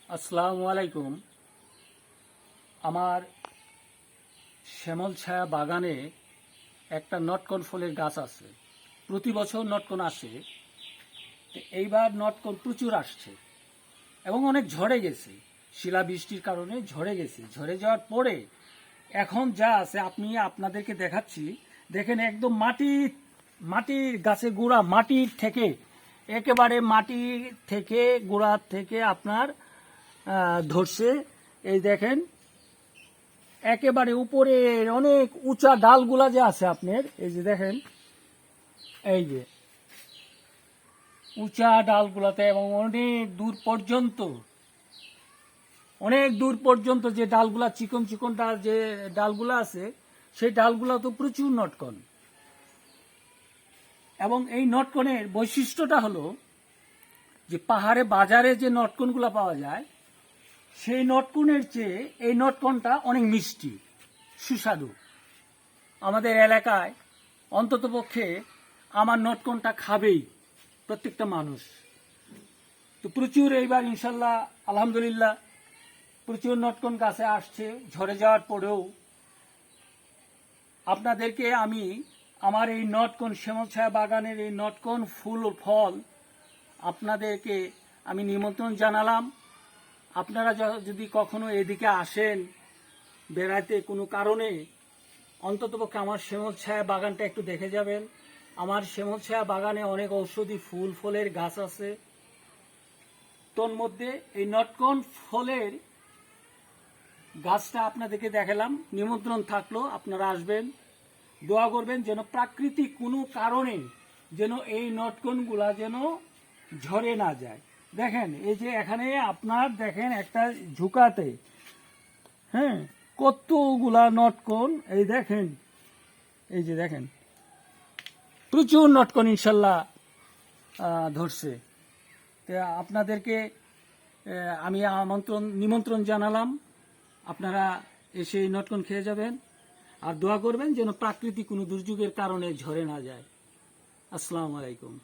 আসসালামু আলাইকুম। আমার শ্যামল ছায়া বাগানে একটা নটকন ফুলের গাছ আছে। প্রতি বছর নটকন আসে, এইবার নটকন প্রচুর আসছে এবং অনেক ঝরে গেছে। শিলাবৃষ্টির কারণে ঝরে গেছে। ঝরে যাওয়ার পরে এখন যা আছে আপনাদেরকে দেখাচ্ছি। দেখেন, একদম মাটির গাছে গোড়া, মাটির থেকে একেবারে মাটির থেকে গোড়ার থেকে আপনার ধরছে। এই দেখেন, একেবারে উপরে অনেক উঁচা ডালগুলা যে আছে আপনার, এই যে দেখেন, এই যে উঁচা ডালগুলাতে এবং অনেক দূর পর্যন্ত যে ডালগুলা চিকন চিকন ডাল, যে ডালগুলা আছে, সেই ডালগুলা তো প্রচুর নটকন। এবং এই নটকনের বৈশিষ্ট্যটা হলো যে পাহাড়ে বাজারে যে নটকনগুলা পাওয়া যায়, সেই নটকনের চেয়ে এই নটকনটা অনেক মিষ্টি, সুস্বাদু। আমাদের এলাকায় অন্ততপক্ষে আমার নটকনটা খাবেই প্রত্যেকটা মানুষ। তো প্রচুর এইবার ইনশাল্লাহ আলহামদুলিল্লাহ প্রচুর নটকন গাছে আসছে। ঝরে যাওয়ার পরেও আপনাদেরকে আমি আমার এই নটকন শ্যামল ছায়া বাগানের এই নটকন ফুল ও ফল আপনাদেরকে আমি নিমন্ত্রণ জানালাম। আপনারা যদি কখনো এদিকে আসেন বেড়াতে কোনো কারণে, অন্ততপক্ষে আমার শ্যামল ছায়া বাগানটা একটু দেখে যাবেন। আমার শ্যামল ছায়া বাগানে অনেক ঔষধি ফুল ফলের গাছ আছে। তোর মধ্যে এই নটকন ফলের গাছটা আপনাদেরকে দেখালাম। নিমন্ত্রণ থাকলো, আপনারা আসবেন, দোয়া করবেন যেন প্রাকৃতিক কোনো কারণে যেন এই নটকনগুলা যেন ঝরে না যায়। দেখেন, এই যে এখানে আপনার দেখেন একটা ঝুঁকাতে, হ্যাঁ, কতগুলা নটকন, এই দেখেন, এই যে দেখেন প্রচুর নটকন ইনশাল্লাহ ধরছে। তো আপনাদেরকে আমি নিমন্ত্রণ জানালাম। আপনারা এসে এই নটকন খেয়ে যাবেন আর দোয়া করবেন যেন প্রাকৃতিক কোনো দুর্যোগের কারণে ঝরে না যায়। আসসালামু আলাইকুম।